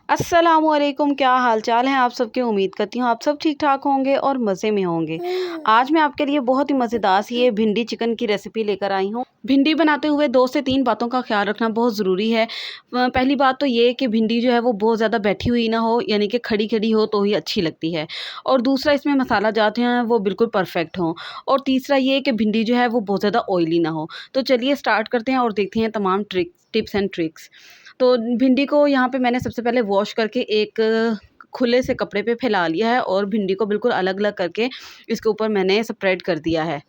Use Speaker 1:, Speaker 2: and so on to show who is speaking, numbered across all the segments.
Speaker 1: अस्सलामुअलैकुम, क्या हाल चाल हैं आप सबके। उम्मीद करती हूँ आप सब ठीक ठाक होंगे और मज़े में होंगे। आज मैं आपके लिए बहुत ही मज़ेदार सी ये भिंडी चिकन की रेसिपी लेकर आई हूँ। भिंडी बनाते हुए 2 से 3 बातों का ख्याल रखना बहुत ज़रूरी है। पहली बात तो ये कि भिंडी जो है वो बहुत ज़्यादा बैठी हुई ना हो, यानी कि खड़ी-खड़ी हो तो ही अच्छी लगती है। और दूसरा, इसमें मसाला जाते हैं वो बिल्कुल परफ़ेक्ट हों। और तीसरा ये कि भिंडी जो है वो बहुत ज़्यादा ऑयली ना हो। तो चलिए स्टार्ट करते हैं और देखते हैं तमाम टिप्स एंड ट्रिक्स। तो भिंडी को यहाँ पे मैंने सबसे पहले वॉश करके एक खुले से कपड़े पे फैला लिया है और भिंडी को बिल्कुल अलग-अलग करके इसके ऊपर मैंने स्प्रेड कर दिया है।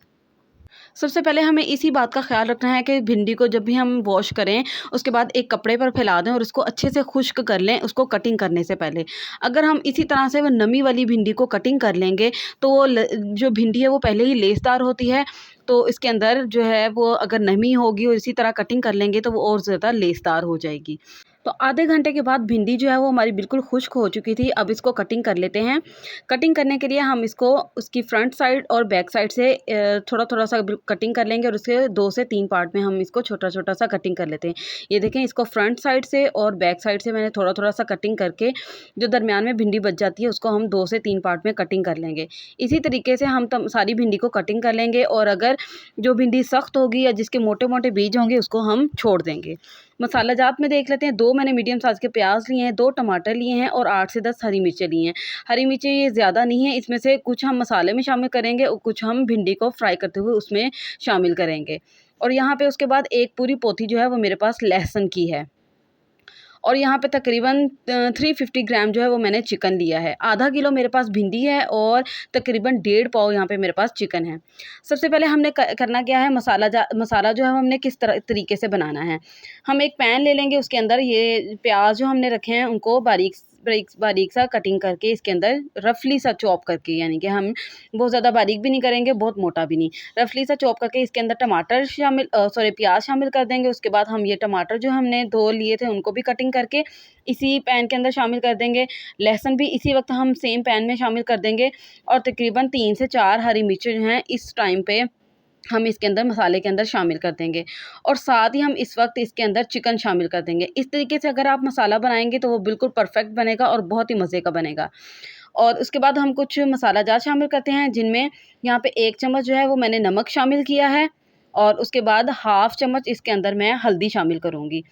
Speaker 1: सबसे पहले हमें इसी बात का ख़्याल रखना है कि भिंडी को जब भी हम वॉश करें, उसके बाद एक कपड़े पर फैला दें और उसको अच्छे से खुश्क कर लें, उसको कटिंग करने से पहले। अगर हम इसी तरह से वो नमी वाली भिंडी को कटिंग कर लेंगे, तो वो जो भिंडी है वो पहले ही लेसदार होती है, तो इसके अंदर जो है वो अगर नमी होगी और इसी तरह कटिंग कर लेंगे तो वो और ज़्यादा लेसदार हो जाएगी। तो आधे घंटे के बाद भिंडी जो है वो हमारी बिल्कुल खुश्क हो चुकी थी। अब इसको कटिंग कर लेते हैं। कटिंग करने के लिए हम इसको उसकी फ्रंट साइड और बैक साइड से थोड़ा-थोड़ा सा कटिंग कर लेंगे और उसके 2 से 3 पार्ट में हम इसको छोटा-छोटा सा कटिंग कर लेते हैं। ये देखें, इसको फ्रंट साइड से और बैक साइड से मैंने थोड़ा-थोड़ा सा कटिंग करके जो दरमियान में भिंडी बच जाती है उसको हम 2 से 3 पार्ट में कटिंग कर लेंगे। इसी तरीके से हम सारी भिंडी को कटिंग कर लेंगे और अगर जो भिंडी सख्त होगी या जिसके मोटे-मोटे बीज होंगे उसको हम छोड़ देंगे। मसाला जात में देख लेते हैं। 2 मैंने मीडियम साइज़ के प्याज लिए हैं, 2 टमाटर लिए हैं और 8 से 10 हरी मिर्चें ली हैं। हरी मिर्चें ये ज़्यादा नहीं है, इसमें से कुछ हम मसाले में शामिल करेंगे और कुछ हम भिंडी को फ्राई करते हुए उसमें शामिल करेंगे। और यहाँ पे उसके बाद एक पूरी पोथी जो है वो मेरे पास लहसुन की है। और यहाँ पे तकरीबन 350 ग्राम जो है वो मैंने चिकन लिया है। आधा किलो मेरे पास भिंडी है और तकरीबन 1.5 पाव यहाँ पे मेरे पास चिकन है। सबसे पहले हमने करना क्या है, मसाला जो है हमने किस तरीके से बनाना है। हम एक पैन ले लेंगे, उसके अंदर ये प्याज जो हमने रखे हैं उनको बारीक बारीक बारीक सा कटिंग करके इसके अंदर रफली सा चॉप करके, यानी कि हम बहुत ज़्यादा बारीक भी नहीं करेंगे, बहुत मोटा भी नहीं, रफली सा चॉप करके इसके अंदर प्याज शामिल कर देंगे। उसके बाद हम ये टमाटर जो हमने धो लिए थे उनको भी कटिंग करके इसी पैन के अंदर शामिल कर देंगे। लहसुन भी इसी वक्त हम सेम पैन में शामिल कर देंगे और तकरीबन 3 से 4 हरी मिर्चें जो हैं इस टाइम पे हम इसके अंदर मसाले के अंदर शामिल कर देंगे और साथ ही हम इस वक्त इसके अंदर चिकन शामिल कर देंगे। इस तरीके से अगर आप मसाला बनाएंगे तो वो बिल्कुल परफेक्ट बनेगा और बहुत ही मज़े का बनेगा। और उसके बाद हम कुछ मसाला जात शामिल करते हैं, जिनमें यहाँ पे 1 चम्मच जो है वो मैंने नमक शामिल किया है और उसके बाद हाफ़ चम्मच इसके अंदर मैं हल्दी शामिल करूँगी।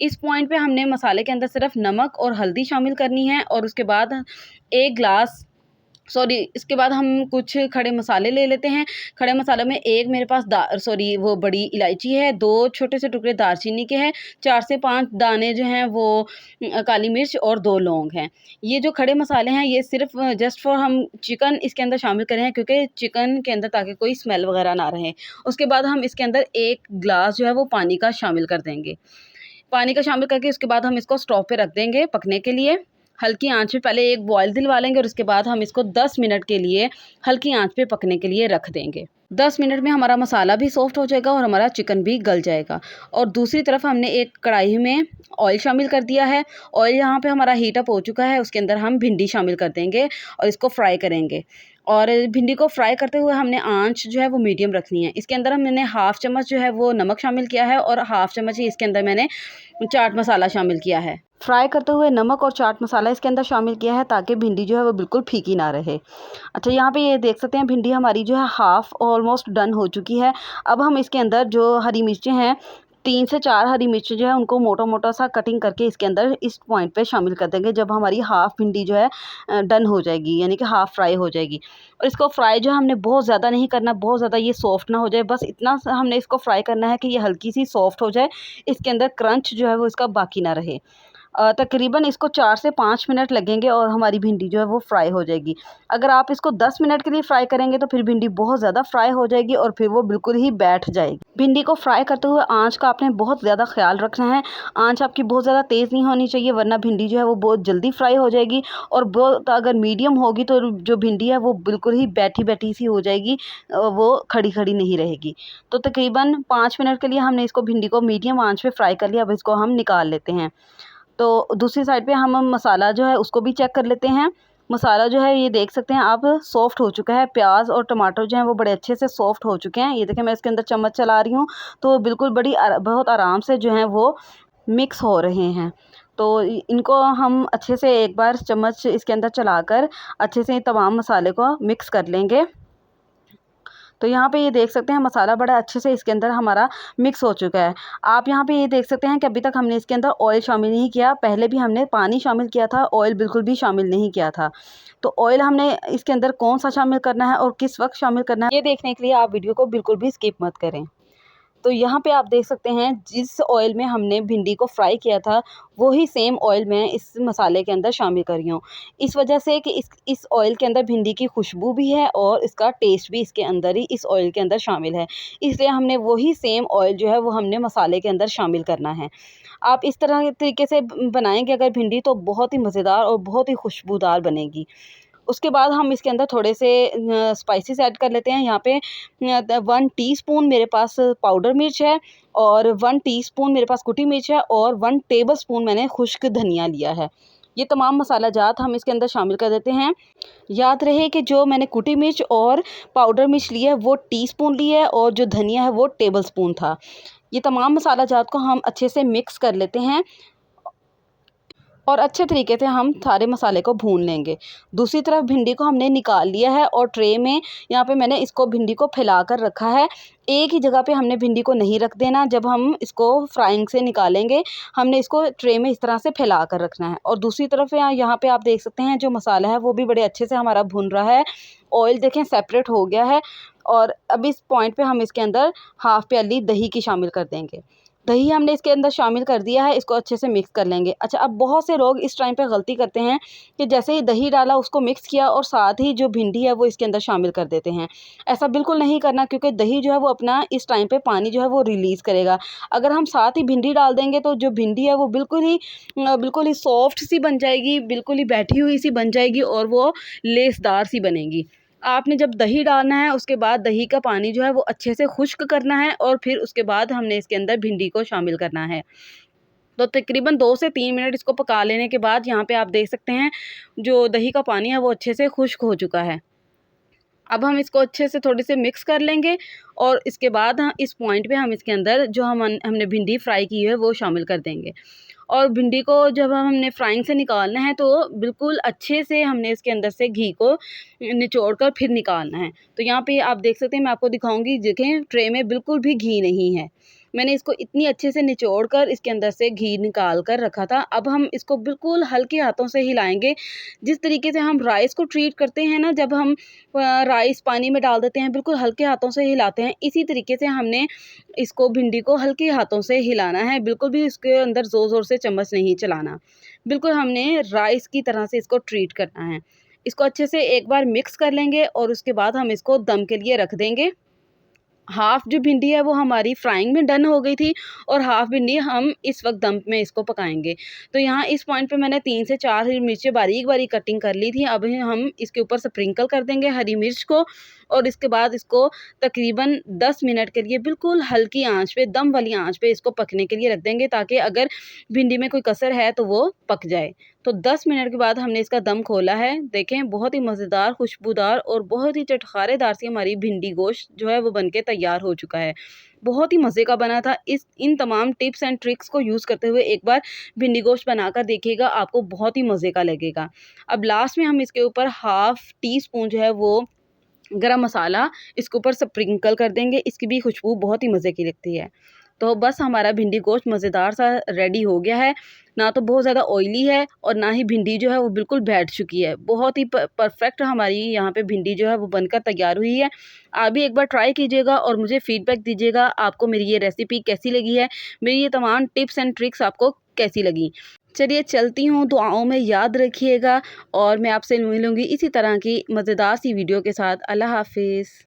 Speaker 1: इस पॉइंट पे हमने मसाले के अंदर सिर्फ नमक और हल्दी शामिल करनी है और उसके बाद 1 ग्लास इसके बाद हम कुछ खड़े मसाले ले लेते हैं। खड़े मसालों में एक मेरे पास वो बड़ी इलायची है, 2 छोटे से टुकड़े दालचीनी के हैं, 4 से 5 दाने जो हैं वो काली मिर्च और 2 लौंग हैं। ये जो खड़े मसाले हैं ये सिर्फ़ जस्ट फॉर हम चिकन इसके अंदर शामिल कर रहे हैं, क्योंकि चिकन के अंदर ताकि कोई स्मेल वगैरह ना रहे। उसके बाद हम इसके अंदर 1 ग्लास जो है वो पानी का शामिल कर देंगे। पानी का शामिल करके उसके बाद हम इसको स्टोव पे रख देंगे पकने के लिए। हल्की आंच पे पहले एक बॉयल दिलवा लेंगे और उसके बाद हम इसको 10 मिनट के लिए हल्की आंच पे पकने के लिए रख देंगे। 10 मिनट में हमारा मसाला भी सॉफ्ट हो जाएगा और हमारा चिकन भी गल जाएगा। और दूसरी तरफ हमने एक कढ़ाई में ऑयल शामिल कर दिया है। ऑयल यहाँ पे हमारा हीट अप हो चुका है, उसके अंदर हम भिंडी शामिल कर देंगे और इसको फ्राई करेंगे। और भिंडी को फ्राई करते हुए हमने आंच जो है वो मीडियम रखनी है। इसके अंदर मैंने हाफ़ चम्मच जो है वो नमक शामिल किया है और हाफ़ चम्मच ही इसके अंदर मैंने चाट मसाला शामिल किया है। फ्राई करते हुए नमक और चाट मसाला इसके अंदर शामिल किया है ताकि भिंडी जो है वो बिल्कुल फीकी ना रहे। अच्छा, यहाँ पे ये देख सकते हैं भिंडी हमारी जो है हाफ़ ऑलमोस्ट डन हो चुकी है। अब हम इसके अंदर जो हरी मिर्चें हैं, 3 से 4 हरी मिर्च जो है उनको मोटा-मोटा सा कटिंग करके इसके अंदर इस पॉइंट पे शामिल कर देंगे जब हमारी हाफ़ भिंडी जो है डन हो जाएगी, यानी कि हाफ़ फ्राई हो जाएगी। और इसको फ्राई जो है हमने बहुत ज़्यादा नहीं करना, बहुत ज़्यादा ये सॉफ्ट ना हो जाए, बस इतना सा हमने इसको फ्राई करना है कि ये हल्की सी सॉफ्ट हो जाए, इसके अंदर क्रंच जो है वो इसका बाकी ना रहे। तकरीबन इसको 4 से 5 मिनट लगेंगे और हमारी भिंडी जो है वो फ्राई हो जाएगी। अगर आप इसको 10 मिनट के लिए फ्राई करेंगे तो फिर भिंडी बहुत ज़्यादा फ्राई हो जाएगी और फिर वो बिल्कुल ही बैठ जाएगी। भिंडी को फ्राई करते हुए आँच का आपने बहुत ज़्यादा ख़्याल रखना है। आँच आपकी बहुत ज़्यादा तेज़ नहीं होनी चाहिए, वरना भिंडी जो है वो बहुत जल्दी फ्राई हो जाएगी और बहुत अगर मीडियम होगी तो जो भिंडी है वो बिल्कुल ही बैठी-बैठी सी हो जाएगी, वो खड़ी-खड़ी नहीं रहेगी। तो तकरीबन 5 मिनट के लिए हमने इसको भिंडी को मीडियम आँच पे फ्राई कर लिया। अब इसको हम निकाल लेते हैं। तो दूसरी साइड पे हम मसाला जो है उसको भी चेक कर लेते हैं। मसाला जो है ये देख सकते हैं आप सॉफ्ट हो चुका है। प्याज और टमाटर जो हैं वो बड़े अच्छे से सॉफ्ट हो चुके हैं। ये देखिए मैं इसके अंदर चम्मच चला रही हूँ तो बिल्कुल बहुत आराम से जो है वो मिक्स हो रहे हैं। तो इनको हम अच्छे से एक बार चम्मच इसके अंदर चलाकर अच्छे से तमाम मसाले को मिक्स कर लेंगे। तो यहाँ पे ये देख सकते हैं मसाला बड़ा अच्छे से इसके अंदर हमारा मिक्स हो चुका है। आप यहाँ पे ये देख सकते हैं कि अभी तक हमने इसके अंदर ऑयल शामिल नहीं किया, पहले भी हमने पानी शामिल किया था, ऑयल बिल्कुल भी शामिल नहीं किया था। तो ऑयल हमने इसके अंदर कौन सा शामिल करना है और किस वक्त शामिल करना है, ये देखने के लिए आप वीडियो को बिल्कुल भी स्किप मत करें। तो यहाँ पे आप देख सकते हैं जिस ऑयल में हमने भिंडी को फ्राई किया था वही सेम ऑयल मैं इस मसाले के अंदर शामिल कर रही हूँ। इस वजह से कि इस ऑयल के अंदर भिंडी की खुशबू भी है और इसका टेस्ट भी इसके अंदर ही इस ऑयल के अंदर शामिल है। इसलिए हमने वही सेम ऑयल जो है वो हमने मसाले के अंदर शामिल करना है। आप इस तरह के तरीके से बनाएंगे अगर भिंडी तो बहुत ही मज़ेदार और बहुत ही खुशबूदार बनेगी। उसके बाद हम इसके अंदर थोड़े से स्पाइसेस ऐड कर लेते हैं। यहाँ पे 1 टीस्पून मेरे पास पाउडर मिर्च है और 1 टीस्पून मेरे पास कुटी मिर्च है और 1 टेबलस्पून मैंने खुश्क धनिया लिया है। ये तमाम मसाला जात हम इसके अंदर शामिल कर देते हैं। याद रहे कि जो मैंने कुटी मिर्च और पाउडर मिर्च ली है वो टीस्पून ली है और जो धनिया है वो टेबलस्पून था। ये तमाम मसाला जात को हम अच्छे से मिक्स कर लेते हैं और अच्छे तरीके से हम सारे मसाले को भून लेंगे। दूसरी तरफ भिंडी को हमने निकाल लिया है और ट्रे में यहाँ पे मैंने इसको भिंडी को फैला कर रखा है। एक ही जगह पे हमने भिंडी को नहीं रख देना। जब हम इसको फ्राइंग से निकालेंगे हमने इसको ट्रे में इस तरह से फैला कर रखना है। और दूसरी तरफ यहाँ पे आप देख सकते हैं जो मसाला है वो भी बड़े अच्छे से हमारा भुन रहा है। ऑयल देखें सेपरेट हो गया है और अब इस पॉइंट पे हम इसके अंदर हाफ़ प्याली दही की शामिल कर देंगे। दही हमने इसके अंदर शामिल कर दिया है, इसको अच्छे से मिक्स कर लेंगे। अच्छा, अब बहुत से लोग इस टाइम पे गलती करते हैं कि जैसे ही दही डाला उसको मिक्स किया और साथ ही जो भिंडी है वो इसके अंदर शामिल कर देते हैं। ऐसा बिल्कुल नहीं करना क्योंकि दही जो है वो अपना इस टाइम पे पानी जो है वो रिलीज़ करेगा। अगर हम साथ ही भिंडी डाल देंगे तो जो भिंडी है वो बिल्कुल ही सॉफ्ट सी बन जाएगी, बिल्कुल ही बैठी हुई सी बन जाएगी और वो लेसदार सी बनेगी। आपने जब दही डालना है उसके बाद दही का पानी जो है वो अच्छे से खुश्क करना है और फिर उसके बाद हमने इसके अंदर भिंडी को शामिल करना है। तो तकरीबन 2 से 3 मिनट इसको पका लेने के बाद यहाँ पे आप देख सकते हैं जो दही का पानी है वो अच्छे से खुश्क हो चुका है। अब हम इसको अच्छे से थोड़ी से मिक्स कर लेंगे और इसके बाद इस पॉइंट पे हम इसके अंदर जो हमने भिंडी फ्राई की है वो शामिल कर देंगे। और भिंडी को जब हमने फ्राइंग से निकालना है तो बिल्कुल अच्छे से हमने इसके अंदर से घी को निचोड़ कर फिर निकालना है। तो यहाँ पे आप देख सकते हैं, मैं आपको दिखाऊंगी, देखें ट्रे में बिल्कुल भी घी नहीं है। मैंने इसको इतनी अच्छे से निचोड़ कर इसके अंदर से घी निकाल कर रखा था। अब हम इसको बिल्कुल हल्के हाथों से हिलाएंगे। जिस तरीके से हम राइस को ट्रीट करते हैं ना, जब हम राइस पानी में डाल देते हैं बिल्कुल हल्के हाथों से हिलाते हैं, इसी तरीके से हमने इसको भिंडी को हल्के हाथों से हिलाना है। बिल्कुल भी इसके अंदर ज़ोर ज़ोर से चम्मच नहीं चलाना। बिल्कुल हमने राइस की तरह से इसको ट्रीट करना है। इसको अच्छे से एक बार मिक्स कर लेंगे और उसके बाद हम इसको दम के लिए रख देंगे। हाफ़ जो भिंडी है वो हमारी फ्राइंग में डन हो गई थी और हाफ़ भिंडी हम इस वक्त दम में इसको पकाएंगे। तो यहाँ इस पॉइंट पे मैंने 3 से 4 हरी मिर्चें बारीक बारीक कटिंग कर ली थी। अब हम इसके ऊपर स्प्रिंकल कर देंगे हरी मिर्च को और इसके बाद इसको तकरीबन 10 मिनट के लिए बिल्कुल हल्की आंच पे, दम वाली आंच पे इसको पकने के लिए रख देंगे ताकि अगर भिंडी में कोई कसर है तो वो पक जाए। तो 10 मिनट के बाद हमने इसका दम खोला है। देखें बहुत ही मज़ेदार, खुशबूदार और बहुत ही चटखारेदार सी हमारी भिंडी गोश्त जो है वो बनके तैयार हो चुका है। बहुत ही मज़े का बना था। इन तमाम टिप्स एंड ट्रिक्स को यूज़ करते हुए एक बार भिंडी गोश्त बनाकर देखिएगा, आपको बहुत ही मज़े का लगेगा। अब लास्ट में हम इसके ऊपर हाफ़ टी स्पून जो है वो गरम मसाला इसके ऊपर स्प्रिंकल कर देंगे। इसकी भी खुशबू बहुत ही मज़े की लगती है। तो बस हमारा भिंडी गोश्त मज़ेदार सा रेडी हो गया है। ना तो बहुत ज़्यादा ऑयली है और ना ही भिंडी जो है वो बिल्कुल बैठ चुकी है। बहुत ही परफेक्ट हमारी यहाँ पे भिंडी जो है वो बनकर तैयार हुई है। आप भी एक बार ट्राई कीजिएगा और मुझे फ़ीडबैक दीजिएगा आपको मेरी ये रेसिपी कैसी लगी है, मेरी ये तमाम टिप्स एंड ट्रिक्स आपको कैसी लगी। चलिए चलती हूँ, दुआओं में याद रखिएगा और मैं आपसे मिलूँगी इसी तरह की मज़ेदार सी वीडियो के साथ। अल्लाह हाफ़िज़।